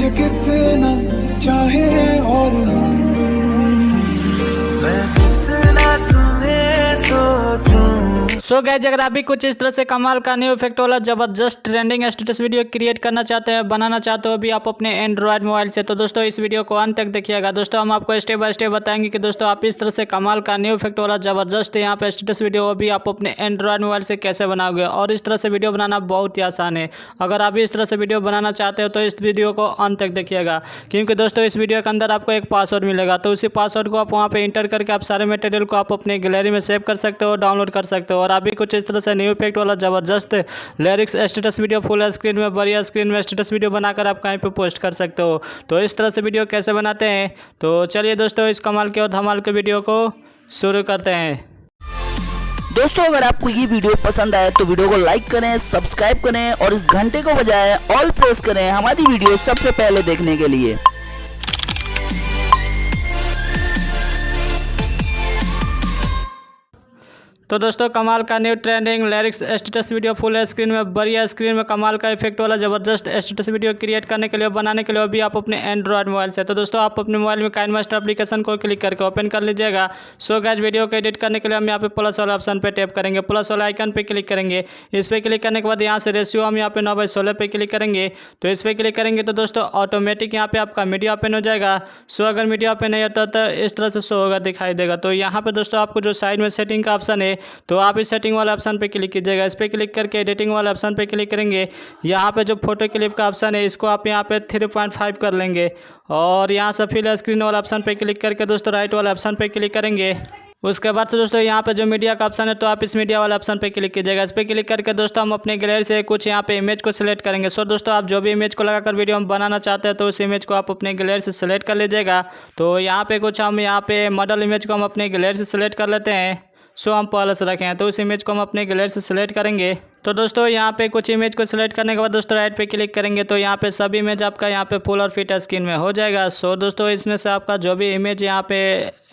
तुझे कितना चाहे और मैं जितना तुम्हें सोचूं। सो गाइस, अगर आप भी कुछ इस तरह से कमाल का न्यू इफेक्ट वाला जबरदस्त ट्रेंडिंग स्टेटस वीडियो क्रिएट करना चाहते हैं, बनाना चाहते हो अभी आप अपने एंड्रॉयड मोबाइल से, तो दोस्तों इस वीडियो को अंत तक देखिएगा। दोस्तों हम आपको स्टेप बाय स्टेप बताएंगे कि दोस्तों आप इस तरह से कमाल का न्यू इफेक्ट वाला जबरदस्त यहाँ पे स्टेटस वीडियो अभी आप अपने एंड्रॉयड मोबाइल से कैसे बनाओगे। और इस तरह से वीडियो बनाना बहुत ही आसान है। अगर आप इस तरह से वीडियो बनाना चाहते हो तो इस वीडियो को अंत तक देखिएगा, क्योंकि दोस्तों इस वीडियो के अंदर आपको एक पासवर्ड मिलेगा। तो उसी पासवर्ड को आप वहाँ पे इंटर करके आप सारे मटेरियल को आप अपने गैलरी में सेव कर सकते हो, डाउनलोड कर सकते हो। और अभी कुछ इस तरह से न्यू इफेक्ट वाला जबरदस्त lyrics status video full screen में, बढ़िया स्क्रीन में स्टेटस वीडियो बनाकर आप कहीं पे पोस्ट कर सकते हो। तो इस तरह से वीडियो कैसे बनाते हैं, तो चलिए दोस्तों इस कमाल के और धमाल के वीडियो को शुरू करते हैं। दोस्तों अगर आपको ये वीडियो पसंद आए तो वीडियो को लाइक करें, सब्सक्राइब करें और इस घंटे को बजाय ऑल प्रेस करें हमारी वीडियो सबसे पहले देखने के लिए। तो दोस्तों कमाल का new trending lyrics status video full screen में, बढ़िया स्क्रीन में कमाल का इफेक्ट वाला जबरदस्त स्टेटस वीडियो क्रिएट करने के लिए, बनाने के लिए अभी आप अपने एंड्रॉयड मोबाइल से, तो दोस्तों आप अपने मोबाइल में काइनमास्टर एप्लीकेशन को क्लिक करके ओपन कर लीजिएगा। सो गाइस, वीडियो को एडिट करने के लिए हम यहाँ पे प्लस वाला ऑप्शन पे टैप करेंगे, प्लस वाला आइकन पे क्लिक करेंगे। इस पर क्लिक करने के बाद यहाँ से रेशियो हम यहाँ पे 9:16 पे क्लिक करेंगे। तो इस पर क्लिक करेंगे तो दोस्तों ऑटोमेटिक यहाँ पे आपका मीडिया ओपन हो जाएगा। सो अगर मीडिया ओपन नहीं होता तो इस तरह से शो होगा, दिखाई देगा। तो यहाँ पे दोस्तों आपको जो साइड में सेटिंग का ऑप्शन है, तो आप इस सेटिंग वाला ऑप्शन पे क्लिक कीजिएगा। इस पे क्लिक करके एडिटिंग वाला ऑप्शन पे क्लिक करेंगे। यहाँ पे जो फोटो क्लिप का ऑप्शन है, इसको आप यहाँ पे 3.5 कर लेंगे। और यहाँ से फिल स्क्रीन वाला ऑप्शन पे क्लिक करके दोस्तों राइट वाला ऑप्शन पे क्लिक करेंगे। उसके बाद से दोस्तों यहाँ पे जो मीडिया का ऑप्शन है, तो आप इस मीडिया वाला ऑप्शन पे क्लिक कीजिएगा। इस पे क्लिक करके दोस्तों हम अपने गैलरी से कुछ यहाँ पे इमेज को सिलेक्ट करेंगे। सो दोस्तों आप जो भी इमेज को लगाकर वीडियो हम बनाना चाहते हैं, तो उस इमेज को आप अपने गैलरी से सिलेक्ट कर लीजिएगा। तो यहाँ पे कुछ हम यहाँ पे मॉडल इमेज को हम अपने गैलरी से सिलेक्ट कर लेते हैं। सो हम पहले से रखे हैं, तो उस इमेज को हम अपने गैलरी से सिलेक्ट करेंगे। तो दोस्तों यहाँ पे कुछ इमेज को सिलेक्ट करने के बाद दोस्तों राइट पे क्लिक करेंगे, तो यहाँ पे सब इमेज आपका यहाँ पे फुल और फिट स्क्रीन में हो जाएगा। सो दोस्तों इसमें से आपका जो भी इमेज यहाँ पे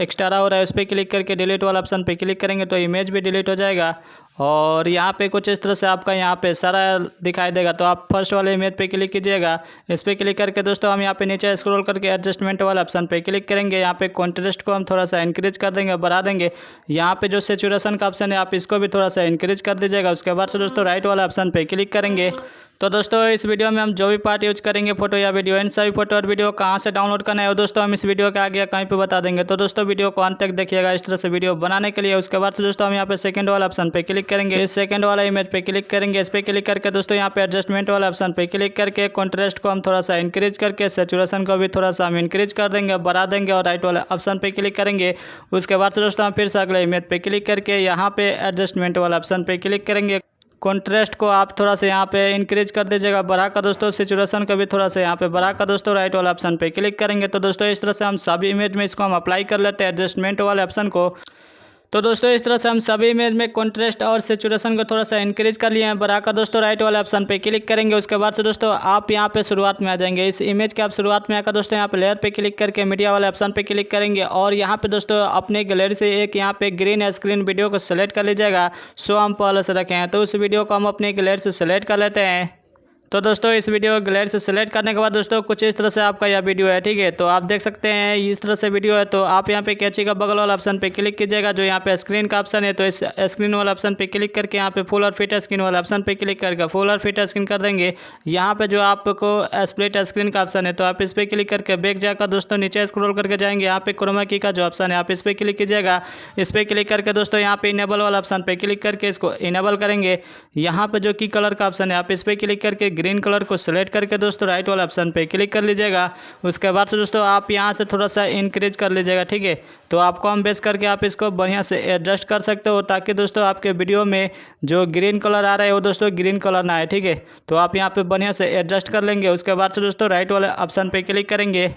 एक्स्ट्रा हो रहा है, उस पर क्लिक करके डिलीट वाला ऑप्शन पे क्लिक करेंगे, तो इमेज भी डिलीट हो जाएगा। और यहाँ पे कुछ इस तरह से आपका यहाँ पे सारा दिखाई देगा। तो आप फर्स्ट वाले इमेज पे क्लिक कीजिएगा। इस पर क्लिक करके दोस्तों हम यहाँ पे नीचे स्क्रॉल करके एडजस्टमेंट वाला ऑप्शन पे क्लिक करेंगे। यहाँ पे कॉन्ट्रास्ट को हम थोड़ा सा इंक्रीज कर देंगे, बढ़ा देंगे। यहाँ पे जो सैचुरेशन का ऑप्शन है, आप इसको भी थोड़ा सा इंक्रीज कर दीजिएगा। उसके बाद से दोस्तों राइट वाला ऑप्शन पे क्लिक करेंगे। तो दोस्तों इस वीडियो में हम जो भी पार्ट यूज करेंगे, फोटो या वीडियो, इन सभी फोटो और वीडियो कहाँ से डाउनलोड करना है, दोस्तों हम इस वीडियो के आगे कहीं पे बता देंगे। तो दोस्तों वीडियो को अंत तक देखिएगा इस तरह से वीडियो बनाने के लिए। उसके बाद से दोस्तों हम यहाँ पे सेकंड वाला ऑप्शन पे क्लिक करेंगे। इस सेकंड वाला इमेज पे क्लिक करेंगे। इस पे क्लिक करके दोस्तों यहाँ पे एडजस्टमेंट वाला ऑप्शन पे क्लिक करके कॉन्ट्रास्ट को हम थोड़ा सा इंक्रीज करके, सैचुरेशन को भी थोड़ा सा हम इंक्रीज कर देंगे, बढ़ा देंगे। और राइट वाले ऑप्शन पे क्लिक करेंगे। उसके बाद से दोस्तों हम फिर से अगले इमेज पे क्लिक करके यहाँ पे एडजस्टमेंट वाला ऑप्शन पे क्लिक करेंगे। कॉन्ट्रास्ट को आप थोड़ा सा यहाँ पे इंक्रीज कर दीजिएगा, बढ़ा कर दोस्तों सैचुरेशन को भी थोड़ा सा यहाँ पे बढ़ा कर दोस्तों राइट वाला ऑप्शन पे क्लिक करेंगे। तो दोस्तों इस तरह से हम सभी इमेज में इसको हम अप्लाई कर लेते हैं एडजस्टमेंट वाले ऑप्शन को। तो दोस्तों इस तरह से हम सभी इमेज में कॉन्ट्रास्ट और सैचुरेशन को थोड़ा सा इंक्रीज कर लिए हैं, बढ़ाकर दोस्तों राइट वाले ऑप्शन पे क्लिक करेंगे। उसके बाद से दोस्तों आप यहाँ पे शुरुआत में आ जाएंगे। इस इमेज के आप शुरुआत में आकर दोस्तों यहाँ पे लेयर पे क्लिक करके मीडिया वाले ऑप्शन पे क्लिक करेंगे। और यहाँ पे दोस्तों अपने गैलरी से एक यहाँ पे ग्रीन स्क्रीन वीडियो को सिलेक्ट कर लीजिएगा। सो हम पहले से रखे हैं, तो उस वीडियो को हम अपने गैलरी से सिलेक्ट कर लेते हैं। तो दोस्तों इस वीडियो को गैलरी से सिलेक्ट करने के बाद दोस्तों कुछ इस तरह से आपका यह वीडियो है, ठीक है। तो आप देख सकते हैं इस तरह से वीडियो है। तो आप यहाँ पे कैची का बगल वाला ऑप्शन पे क्लिक कीजिएगा, जो यहाँ पे स्क्रीन का ऑप्शन है। तो इस स्क्रीन वाला ऑप्शन पे क्लिक करके यहाँ पे फुल और फिट स्क्रीन वाला ऑप्शन पे क्लिक करके फुल और फिट स्क्रीन कर देंगे। यहाँ पे जो आपको स्प्लिट स्क्रीन का ऑप्शन है, तो आप इस पर क्लिक करके बैक जाकर दोस्तों नीचे स्क्रॉल करके जाएंगे। यहाँ पे क्रोमा की का जो ऑप्शन है, आप इस पर क्लिक कीजिएगा। इस पर क्लिक करके दोस्तों यहाँ पे इनेबल वाला ऑप्शन पे क्लिक करके इसको इनेबल करेंगे। यहाँ पे जो की कलर का ऑप्शन है, आप इस पर क्लिक करके ग्रीन कलर को सेलेक्ट करके दोस्तों राइट वाला ऑप्शन पे क्लिक कर लीजिएगा। उसके बाद से दोस्तों आप यहाँ से थोड़ा सा इंक्रीज कर लीजिएगा, ठीक है। तो आप कम बेस करके आप इसको बढ़िया से एडजस्ट कर सकते हो, ताकि दोस्तों आपके वीडियो में जो ग्रीन कलर आ रहा है वो दोस्तों ग्रीन कलर ना आए, ठीक है। तो आप यहाँ पे बढ़िया से एडजस्ट कर लेंगे। उसके बाद से दोस्तों राइट वाले ऑप्शन पे क्लिक करेंगे।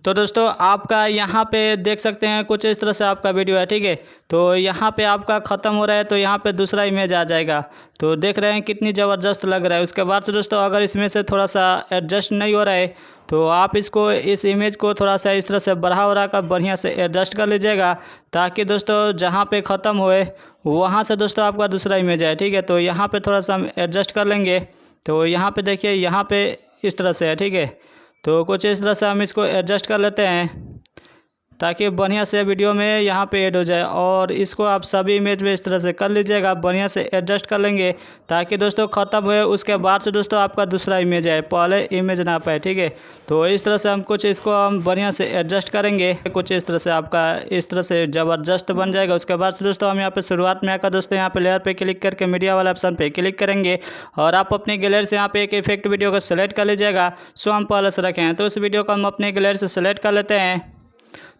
तो दोस्तों आपका यहाँ पे देख सकते हैं कुछ इस तरह से आपका वीडियो है, ठीक है। तो यहाँ पे आपका ख़त्म हो रहा है, तो यहाँ पे दूसरा इमेज आ जाएगा। तो देख रहे हैं कितनी ज़बरदस्त लग रहा है। उसके बाद से दोस्तों अगर इसमें से थोड़ा सा एडजस्ट नहीं हो रहा है, तो आप इसको इस इमेज को थोड़ा सा इस तरह से बढ़ा कर बढ़िया से एडजस्ट कर लीजिएगा, ताकि दोस्तों जहाँ पे ख़त्म हुए वहाँ से दोस्तों आपका दूसरा इमेज है, ठीक है। तो यहाँ पे थोड़ा सा हम एडजस्ट कर लेंगे। तो यहाँ पे देखिए, यहाँ पे इस तरह से है, ठीक है। तो कुछ इस तरह से हम इसको एडजस्ट कर लेते हैं ताकि बढ़िया से वीडियो में यहाँ पे ऐड हो जाए। और इसको आप सभी इमेज में इस तरह से कर लीजिएगा, बढ़िया से एडजस्ट कर लेंगे ताकि दोस्तों ख़त्म हुए उसके बाद से दोस्तों आपका दूसरा इमेज आए, पहले इमेज ना पाए, ठीक है। तो इस तरह से हम कुछ इसको हम बढ़िया से एडजस्ट करेंगे, कुछ इस तरह से आपका इस तरह से ज़बरदस्त बन जाएगा। उसके बाद से दोस्तों हम यहाँ पे शुरुआत में आकर दोस्तों यहाँ पे लेयर पे क्लिक करके मीडिया वाला ऑप्शन पे क्लिक करेंगे और आप अपने गैलरी से यहाँ पे एक इफेक्ट वीडियो को सेलेक्ट कर लीजिएगा। सो हम पहले से रखे हैं तो उस वीडियो को हम अपने गैलरी से सेलेक्ट कर लेते हैं।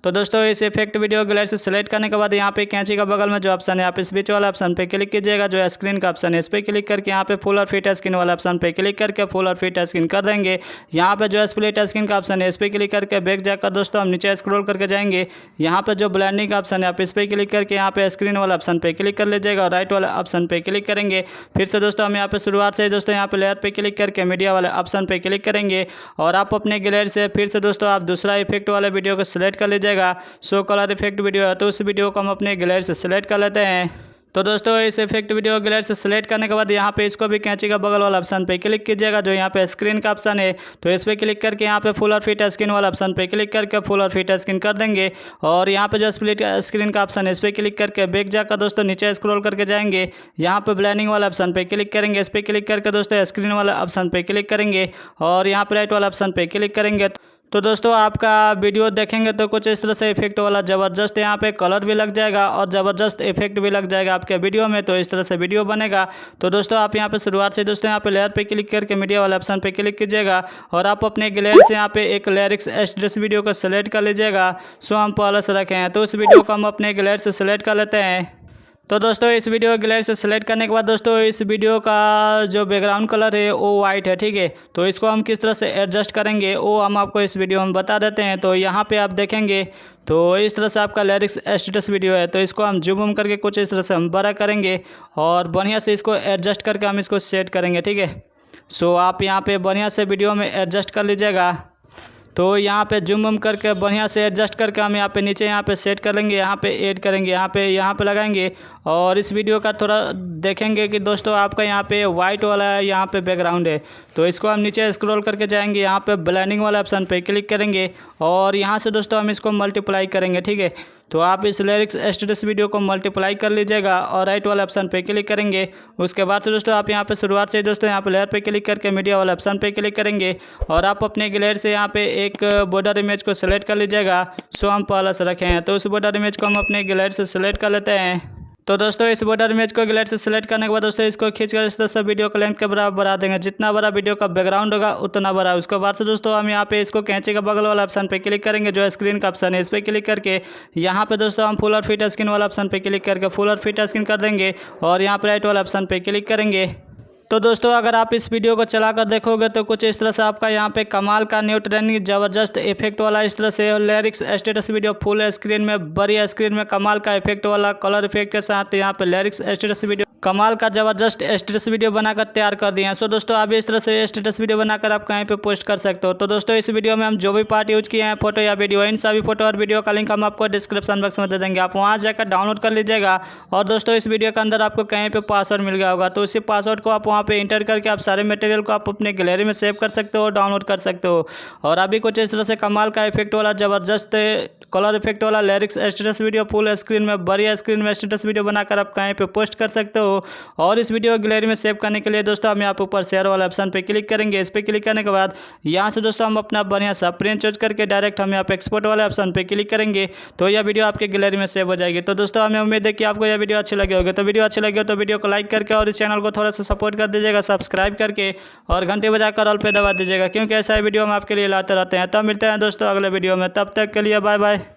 तो दोस्तों इस इफेक्ट वीडियो गैलरी से सेलेक्ट करने के बाद यहाँ पे कैंची का बगल में जो ऑप्शन है आप इस बीच वाला ऑप्शन पे क्लिक कीजिएगा, जो स्क्रीन का ऑप्शन है इस पर क्लिक करके यहाँ पे फुल और फिट स्क्रीन वाला ऑप्शन पे क्लिक करके फुल और फिट स्क्रीन कर देंगे। यहाँ पे जो स्प्लिट स्क्रीन का ऑप्शन है इस पर क्लिक करके बैक जाकर दोस्तों हम नीचे स्क्रॉल करके जाएंगे। यहाँ पे जो ब्लेंडिंग का ऑप्शन है आप इस पर क्लिक करके यहाँ पे स्क्रीन वाला ऑप्शन पे क्लिक कर लीजिएगा और राइट वाला ऑप्शन पे क्लिक करेंगे। फिर से दोस्तों हम यहाँ पे शुरुआत से दोस्तों यहाँ पे लेयर पे क्लिक करके मीडिया वाले ऑप्शन पे क्लिक करेंगे और आप अपने गैलरी से फिर से दोस्तों आप दूसरा इफेक्ट वाले वीडियो को सिलेक्ट कर लीजिएगा। सो कलर इफेक्ट वीडियो है तो उस वीडियो को हम अपने गैलरी से सिलेक्ट कर लेते हैं। तो दोस्तों इस इफेक्ट वीडियो गैलरी से सिलेक्ट करने के बाद यहाँ पे इसको भी कैंची का बगल वाला ऑप्शन पे क्लिक कीजिएगा, जो यहाँ पे स्क्रीन का ऑप्शन है तो इस पर क्लिक करके यहाँ पे फुल और फिट स्क्रीन वाला ऑप्शन पे क्लिक करके फुल और फिट स्क्रीन कर देंगे। और यहाँ पे जो स्प्लिट स्क्रीन का ऑप्शन है इस पर क्लिक करके बैक जाकर दोस्तों नीचे स्क्रॉल करके जाएंगे। यहाँ पे ब्लेंडिंग वाला ऑप्शन पे क्लिक करेंगे, इस पर क्लिक करके दोस्तों स्क्रीन वाला ऑप्शन पे क्लिक करेंगे और यहाँ पे राइट वाला ऑप्शन पे क्लिक करेंगे। तो दोस्तों आपका वीडियो देखेंगे तो कुछ इस तरह से इफेक्ट वाला ज़बरदस्त यहाँ पे कलर भी लग जाएगा और ज़बरदस्त इफेक्ट भी लग जाएगा आपके वीडियो में, तो इस तरह से वीडियो बनेगा। तो दोस्तों आप यहाँ पे शुरुआत से दोस्तों यहाँ पे लेयर पे क्लिक करके मीडिया वाला ऑप्शन पे क्लिक कीजिएगा और आप अपने गैलरी से यहाँ पे एक लिरिक्स एस्टेटस वीडियो को सेलेक्ट कर लीजिएगा। सो हम पहले से रखे हैं तो उस वीडियो को हम अपने गैलरी से सेलेक्ट कर लेते हैं। तो दोस्तों इस वीडियो गैलरी से सेलेक्ट करने के बाद दोस्तों इस वीडियो का जो बैकग्राउंड कलर है वो वाइट है, ठीक है। तो इसको हम किस तरह से एडजस्ट करेंगे वो हम आपको इस वीडियो में बता देते हैं। तो यहाँ पे आप देखेंगे तो इस तरह से आपका लिरिक्स एस्टेटस वीडियो है, तो इसको हम जूम करके कुछ इस तरह से हम बड़ा करेंगे और बढ़िया से इसको एडजस्ट करके हम इसको सेट करेंगे, ठीक है। सो आप यहाँ पे बढ़िया से वीडियो में एडजस्ट कर लीजिएगा। तो यहाँ पे जूम करके बढ़िया से एडजस्ट करके हम यहाँ पे नीचे यहाँ पे सेट कर लेंगे, यहाँ पे ऐड करेंगे, यहाँ पे लगाएंगे। और इस वीडियो का थोड़ा देखेंगे कि दोस्तों आपका यहाँ पे वाइट वाला यहाँ पे बैकग्राउंड है, तो इसको हम नीचे स्क्रॉल करके जाएंगे, यहाँ पे ब्लेंडिंग वाला ऑप्शन पे क्लिक करेंगे और यहाँ से दोस्तों हम इसको मल्टीप्लाई करेंगे, ठीक है। तो आप इस लिरिक्स एस्टेटस वीडियो को मल्टीप्लाई कर लीजिएगा और राइट वाला ऑप्शन पे क्लिक करेंगे। उसके बाद से दोस्तों आप यहाँ पे शुरुआत से दोस्तों यहाँ पे लेयर पे क्लिक करके मीडिया वाला ऑप्शन पे क्लिक करेंगे और आप अपने गैलरी से यहाँ पे एक बॉर्डर इमेज को सेलेक्ट कर लीजिएगा। सो हम पहले से रखे हैं तो उस बॉर्डर इमेज को हम अपने गैलरी से सेलेक्ट कर लेते हैं। तो दोस्तों इस बॉर्डर इमेज को गैलरी से सेलेक्ट करने के बाद दोस्तों इसको खींचकर इस तरह से वीडियो का लेंथ के बराबर बढ़ा देंगे, जितना बड़ा वीडियो का बैकग्राउंड होगा उतना बड़ा। उसके बाद से दोस्तों हम यहाँ पे इसको कैंची का बगल वाला ऑप्शन पे क्लिक करेंगे, जो स्क्रीन का ऑप्शन है इस पर क्लिक करके यहाँ पे दोस्तों हम फुल और फिट स्क्रीन वाला ऑप्शन पे क्लिक करके फुल और फिट स्क्रीन कर देंगे और यहाँ पे राइट वाला ऑप्शन पे क्लिक करेंगे। तो दोस्तों अगर आप इस वीडियो को चलाकर देखोगे तो कुछ इस तरह से आपका यहाँ पे कमाल का न्यू ट्रेंडिंग ज़बरदस्त इफेक्ट वाला इस तरह से लिरिक्स एस्टेटस वीडियो फुल स्क्रीन में बड़ी स्क्रीन में कमाल का इफेक्ट वाला कलर इफेक्ट के साथ यहाँ पे लिरिक्स एस्टेटस वीडियो कमाल का ज़बरदस्त स्टेटस वीडियो बनाकर तैयार कर दिए हैं। सो दोस्तों आप इस तरह से स्टेटस वीडियो बनाकर आप कहीं पे पोस्ट कर सकते हो। तो दोस्तों इस वीडियो में हम जो भी पार्ट यूज किए हैं फोटो या वीडियो, इन सभी फोटो और वीडियो का लिंक हम आपको डिस्क्रिप्शन बॉक्स में दे देंगे, आप वहां जाकर डाउनलोड कर लीजिएगा। और दोस्तों इस वीडियो के अंदर आपको कहीं पे पासवर्ड मिल गया होगा, तो उसी पासवर्ड को आप वहाँ पे इंटर करके आप सारे मटेरियल को आप अपने गैलरी में सेव कर सकते हो, डाउनलोड कर सकते हो। और अभी कुछ इस तरह से कमाल का इफेक्ट वाला ज़बरदस्त कलर इफेक्ट वाला lyrics status video full screen में बड़ी स्क्रीन में स्टेटस वीडियो बनाकर आप कहीं पे पोस्ट कर सकते हो। और इस वीडियो गैलरी में सेव करने के लिए दोस्तों हम यहाँ पे ऊपर शेयर वाला ऑप्शन पे क्लिक करेंगे। इस पे क्लिक करने के बाद यहाँ से दोस्तों हम अपना बढ़िया सा प्रिंट चूज करके डायरेक्ट हम यहाँ पे एक्सपोर्ट वाले ऑप्शन पे क्लिक करेंगे, तो यह वीडियो आपके गैलरी में सेव हो जाएगी। तो दोस्तों हमें उम्मीद है कि आपको यह वीडियो अच्छी लगी होगी। तो वीडियो अच्छी लगी हो तो वीडियो को लाइक करके और इस चैनल को थोड़ा सा सपोर्ट कर दीजिएगा सब्सक्राइब करके, और घंटे बजाकर ऑल पे दबा दीजिएगा, क्योंकि ऐसा वीडियो हम आपके लिए लाते रहते हैं। तब मिलते हैं दोस्तों अगले वीडियो में, तब तक के लिए बाय बाय।